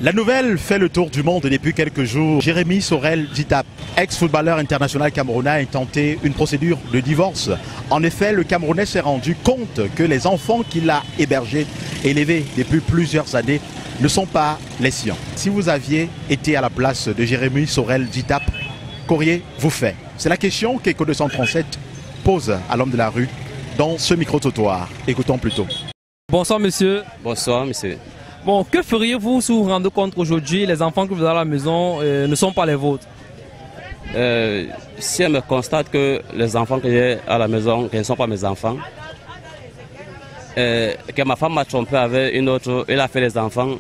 La nouvelle fait le tour du monde depuis quelques jours. Jérémy Sorel Djitap, ex-footballeur international camerounais, a intenté une procédure de divorce. En effet, le Camerounais s'est rendu compte que les enfants qu'il a hébergés, élevés depuis plusieurs années, ne sont pas les siens. Si vous aviez été à la place de Jérémy Sorel Djitap, qu'auriez-vous fait? C'est la question qu'Echo 237 pose à l'homme de la rue dans ce micro-trottoir. Écoutons plutôt. Bonsoir monsieur. Bonsoir monsieur. Bon, que feriez-vous si vous vous rendez compte qu'aujourd'hui, les enfants que vous avez à la maison ne sont pas les vôtres? Si elle me constate que les enfants que j'ai à la maison ne sont pas mes enfants, que ma femme m'a trompé avec une autre, elle a fait les enfants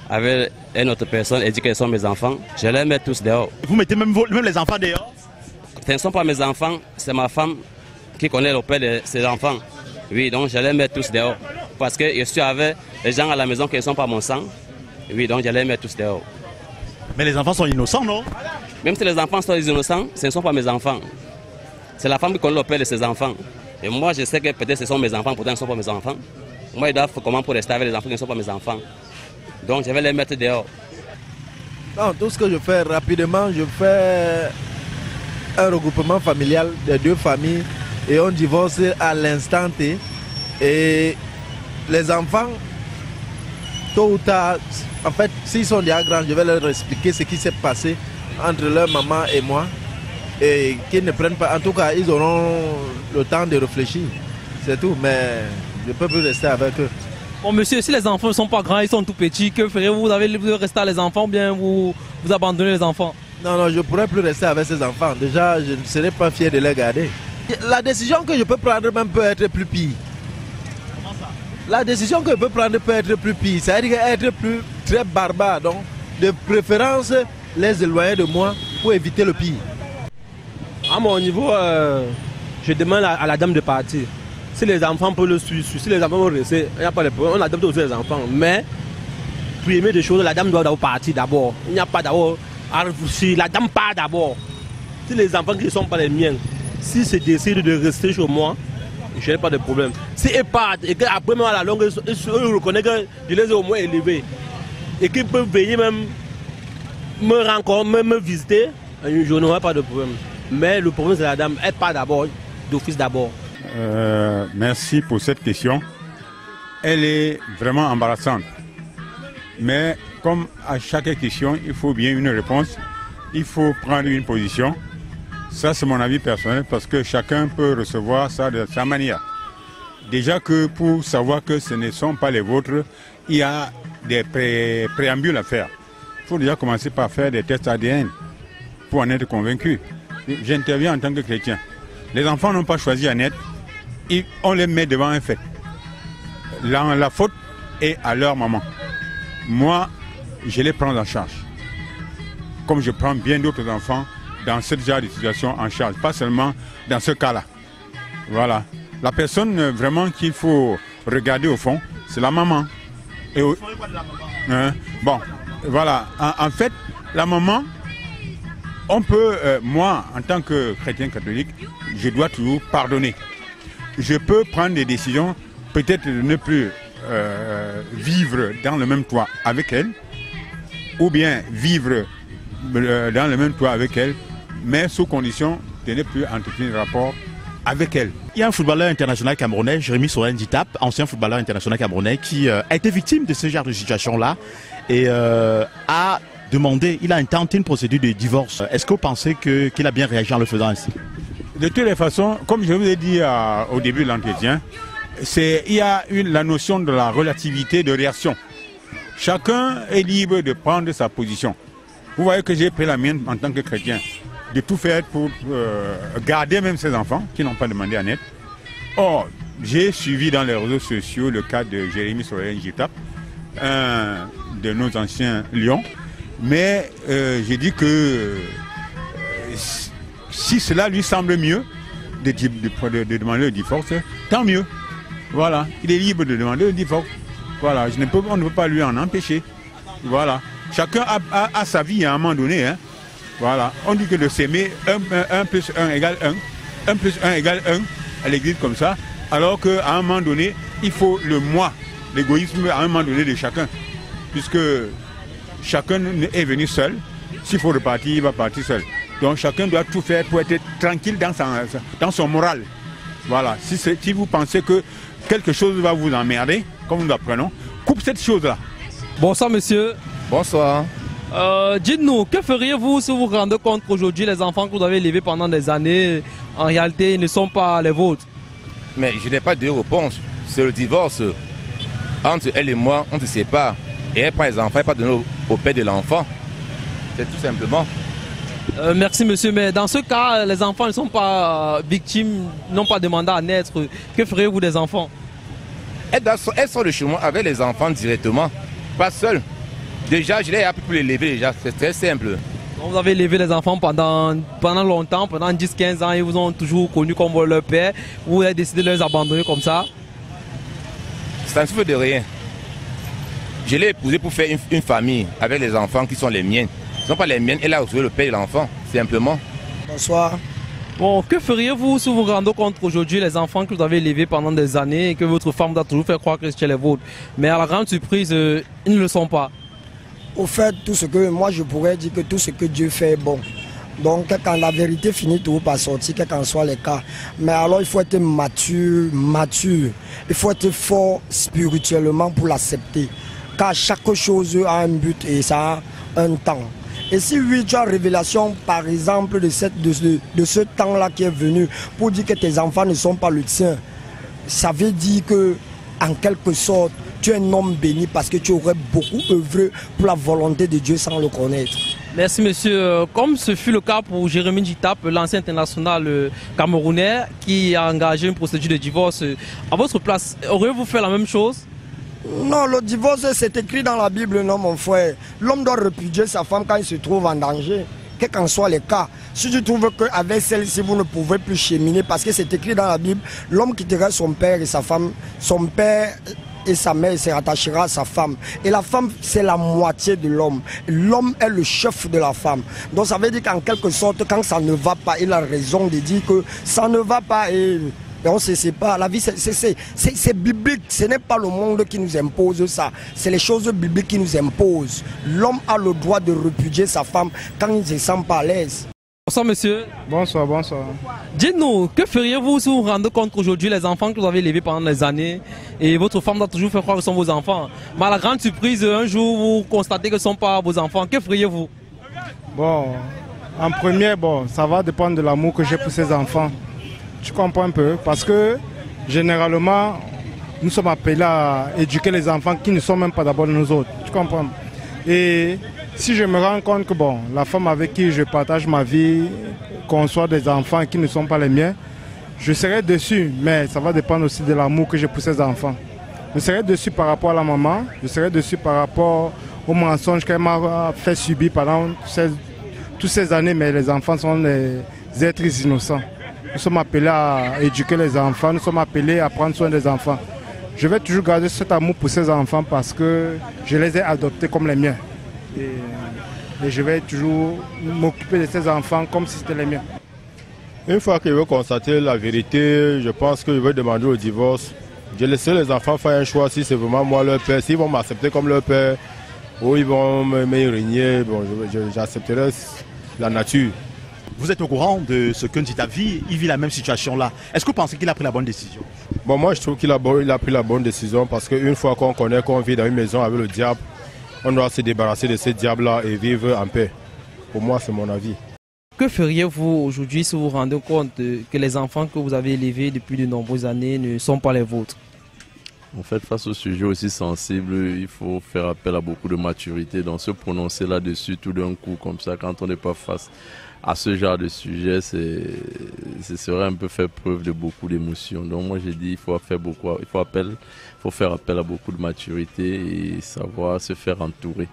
avec une autre personne et dit qu'ils sont mes enfants, je les mets tous dehors. Vous mettez même les enfants dehors? Ce ne sont pas mes enfants, c'est ma femme qui connaît le père de ses enfants. Oui, donc je les mets tous dehors. Parce que je suis avec les gens à la maison qui ne sont pas mon sang. Oui, donc je les mets tous dehors. Mais les enfants sont innocents, non? Même si les enfants sont innocents, ce ne sont pas mes enfants. C'est la femme qui connaît le père de ses enfants. Et moi, je sais que peut-être ce sont mes enfants, pourtant ce ne sont pas mes enfants. Moi, ils doivent comment pour rester avec les enfants qui ne sont pas mes enfants. Donc je vais les mettre dehors. Non, tout ce que je fais rapidement, je fais un regroupement familial des deux familles et on divorce à l'instant T. Et les enfants, tôt ou tard, en fait, s'ils sont déjà grands, je vais leur expliquer ce qui s'est passé entre leur maman et moi. Et qu'ils ne prennent pas, en tout cas, ils auront le temps de réfléchir. C'est tout, mais je ne peux plus rester avec eux. Bon monsieur, si les enfants ne sont pas grands, ils sont tout petits, que ferez-vous? Vous allez rester à les enfants ou bien vous abandonnez les enfants? Non, je ne pourrais plus rester avec ces enfants. Déjà, je ne serais pas fier de les garder. La décision que je peux prendre même peut être plus pire. Comment ça? La décision que je peux prendre peut être plus pire, c'est-à-dire être plus très barbare. Donc, de préférence, les éloigner de moi pour éviter le pire. À mon niveau, je demande à la dame de partir. Si les enfants peuvent le suivre, si les enfants vont rester, il n'y a pas de problème. On adopte aussi les enfants. Mais, premier des choses, la dame doit partir d'abord. Il n'y a pas d'abord. Si la dame part d'abord, si les enfants qui ne sont pas les miens, si se décident de rester chez moi, je n'ai pas de problème. Si ils partent et qu'après, même à la longue, ils reconnaissent que je les ai au moins élevés et qu'ils peuvent venir même me rencontrer, même me visiter, je n'aurai pas de problème. Mais le problème, c'est la dame. Elle part d'abord, d'office d'abord. Merci pour cette question. Elle est vraiment embarrassante. Mais comme à chaque question, il faut bien une réponse. Il faut prendre une position. Ça, c'est mon avis personnel parce que chacun peut recevoir ça de sa manière. Déjà que pour savoir que ce ne sont pas les vôtres, il y a des préambules à faire. Il faut déjà commencer par faire des tests ADN pour en être convaincu. J'interviens en tant que chrétien. Les enfants n'ont pas choisi à naître. On les met devant un fait. La faute est à leur maman. Moi, je les prends en charge. Comme je prends bien d'autres enfants dans ce genre de situation en charge. Pas seulement dans ce cas-là. Voilà. La personne vraiment qu'il faut regarder au fond, c'est la maman. Et bon, voilà. En fait, la maman, on peut, moi, en tant que chrétien catholique, je dois toujours pardonner. Je peux prendre des décisions, peut-être de ne plus vivre dans le même toit avec elle, ou bien vivre dans le même toit avec elle, mais sous condition de ne plus entretenir de rapport avec elle. Il y a un footballeur international camerounais, Jérémy Sorel Djitap, ancien footballeur international camerounais, qui a été victime de ce genre de situation-là et a demandé, il a intenté une procédure de divorce. Est-ce que vous pensez qu'il a bien réagi en le faisant ainsi? De toutes les façons, comme je vous ai dit au début de l'entretien, il y a la notion de la relativité de réaction. Chacun est libre de prendre sa position. Vous voyez que j'ai pris la mienne en tant que chrétien, de tout faire pour garder même ses enfants qui n'ont pas demandé à naître. Or, j'ai suivi dans les réseaux sociaux le cas de Jérémy Sorel Djitap, un de nos anciens lions, mais j'ai dit que si cela lui semble mieux de demander le divorce, tant mieux. Voilà, il est libre de demander le divorce. Voilà, on ne peut pas lui en empêcher. Voilà, chacun a sa vie à un moment donné. Hein. Voilà, on dit que de s'aimer, 1 plus 1 égale 1, 1 plus 1 égale 1 à l'église comme ça, alors qu'à un moment donné, il faut le moi, l'égoïsme à un moment donné de chacun. Puisque chacun est venu seul. S'il faut repartir, il va partir seul. Donc chacun doit tout faire pour être tranquille dans son moral. Voilà. Si vous pensez que quelque chose va vous emmerder, comme nous l'apprenons, coupe cette chose-là. Bonsoir monsieur. Bonsoir. Dites-nous, que feriez-vous si vous vous rendez compte qu'aujourd'hui les enfants que vous avez élevés pendant des années, en réalité, ne sont pas les vôtres? Mais je n'ai pas de réponse. C'est le divorce. Entre elle et moi, on se sépare. Et elle prend les enfants, elle pas donner au père de l'enfant. C'est tout simplement. Merci monsieur, mais dans ce cas, les enfants ne sont pas victimes, n'ont pas demandé à naître. Que feriez-vous des enfants? Elle sort de chez moi avec les enfants directement, pas seule. Déjà, je l'ai appris pour les lever déjà, c'est très simple. Vous avez élevé les enfants pendant longtemps, pendant 10-15 ans, ils vous ont toujours connu comme leur père. Vous avez décidé de les abandonner comme ça? Ça ne se fait de rien. Je l'ai épousée pour faire une famille avec les enfants qui sont les miennes. Ce ne sont pas les miennes, elle a retrouvé le père de l'enfant, simplement. Bonsoir. Bon, que feriez-vous si vous vous rendez compte qu'aujourd'hui les enfants que vous avez élevés pendant des années et que votre femme doit toujours faire croire que c'est les vôtres, mais à la grande surprise, ils ne le sont pas? Au fait, tout ce que moi je pourrais dire que tout ce que Dieu fait est bon. Donc quand la vérité finit toujours par sortir, quel qu'en soit les cas. Mais alors il faut être mature. Il faut être fort spirituellement pour l'accepter. Car chaque chose a un but et ça a un temps. Et si oui, tu as révélation par exemple de ce temps-là qui est venu pour dire que tes enfants ne sont pas le tien, ça veut dire que en quelque sorte, tu es un homme béni parce que tu aurais beaucoup œuvré pour la volonté de Dieu sans le connaître. Merci monsieur. Comme ce fut le cas pour Jérémy Jitap, l'ancien international camerounais qui a engagé une procédure de divorce, à votre place, auriez-vous fait la même chose? Non, le divorce c'est écrit dans la Bible, non mon frère. L'homme doit répudier sa femme quand il se trouve en danger. Quel qu'en soit les cas, si tu trouves qu'avec celle-ci vous ne pouvez plus cheminer, parce que c'est écrit dans la Bible, l'homme quittera son père et sa femme, son père et sa mère se rattachera à sa femme. Et la femme, c'est la moitié de l'homme. L'homme est le chef de la femme. Donc ça veut dire qu'en quelque sorte, quand ça ne va pas, il a raison de dire que ça ne va pas et on se sépare. La vie, c'est biblique. Ce n'est pas le monde qui nous impose ça. C'est les choses bibliques qui nous imposent. L'homme a le droit de répudier sa femme quand il ne se sent pas à l'aise. Bonsoir monsieur. Bonsoir, bonsoir. Dites-nous, que feriez-vous si vous vous rendez compte qu'aujourd'hui les enfants que vous avez élevés pendant des années et votre femme doit toujours faire croire que ce sont vos enfants, mais à la grande surprise, un jour vous constatez que ce ne sont pas vos enfants, que feriez-vous? Bon, en premier, ça va dépendre de l'amour que j'ai pour ces enfants. Tu comprends un peu? Parce que généralement, nous sommes appelés à éduquer les enfants qui ne sont même pas d'abord nous autres. Tu comprends? Et si je me rends compte que la femme avec qui je partage ma vie conçoit des enfants qui ne sont pas les miens, je serai déçu, mais ça va dépendre aussi de l'amour que j'ai pour ces enfants. Je serai déçu par rapport à la maman, je serai déçu par rapport aux mensonges qu'elle m'a fait subir pendant toutes ces années, mais les enfants sont des êtres innocents. Nous sommes appelés à éduquer les enfants, nous sommes appelés à prendre soin des enfants. Je vais toujours garder cet amour pour ces enfants parce que je les ai adoptés comme les miens. Et je vais toujours m'occuper de ces enfants comme si c'était les miens. Une fois qu'ils veulent constater la vérité, je pense qu'ils veulent demander le divorce. Je laisserai les enfants faire un choix si c'est vraiment moi leur père. S'ils vont m'accepter comme leur père ou ils vont me régner, j'accepterai la nature. Vous êtes au courant de ce que Njita vit, il vit la même situation là. Est-ce que vous pensez qu'il a pris la bonne décision? Moi je trouve qu'il a pris la bonne décision parce qu'une fois qu'on connaît qu'on vit dans une maison avec le diable, on doit se débarrasser de ces diables-là et vivre en paix. Pour moi, c'est mon avis. Que feriez-vous aujourd'hui si vous vous rendez compte que les enfants que vous avez élevés depuis de nombreuses années ne sont pas les vôtres? En fait, face au sujet aussi sensible, il faut faire appel à beaucoup de maturité. Donc se prononcer là-dessus tout d'un coup, comme ça, quand on n'est pas face à ce genre de sujet, ce serait un peu faire preuve de beaucoup d'émotions. Donc moi j'ai dit il faut faire appel à beaucoup de maturité et savoir se faire entourer,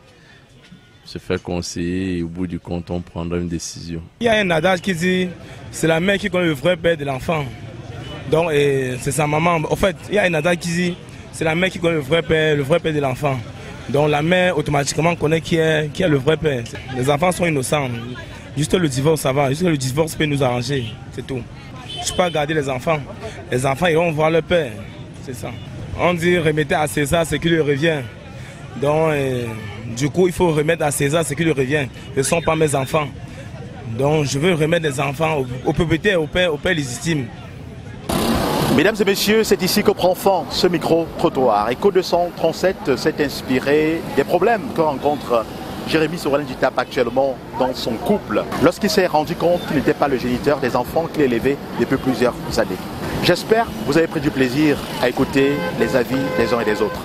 se faire conseiller et au bout du compte on prendra une décision. Il y a un adage qui dit c'est la mère qui connaît le vrai père de l'enfant. Donc c'est sa maman. En fait, il y a un adage qui dit c'est la mère qui connaît le vrai père de l'enfant. Donc la mère automatiquement connaît qui est le vrai père. Les enfants sont innocents. Juste le divorce, ça va. Juste le divorce peut nous arranger. C'est tout. Je ne peux pas garder les enfants. Les enfants iront voir leur père. C'est ça. On dit remettez à César ce qui lui revient. Donc, du coup, il faut remettre à César ce qui lui revient. Ce ne sont pas mes enfants. Donc, je veux remettre les enfants aux propriétaires, au père légitime. Mesdames et messieurs, c'est ici que prend fin ce micro-trottoir. Echo 237 s'est inspiré des problèmes que rencontre Jérémy Sorel Nditap actuellement dans son couple, lorsqu'il s'est rendu compte qu'il n'était pas le géniteur des enfants qu'il élevait depuis plusieurs années. J'espère que vous avez pris du plaisir à écouter les avis des uns et des autres.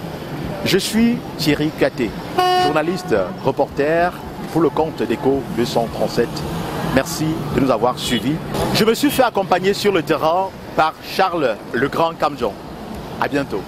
Je suis Thierry Katé, journaliste, reporter pour le compte d'Echo 237. Merci de nous avoir suivis. Je me suis fait accompagner sur le terrain par Charles le Grand Kamjon. À bientôt.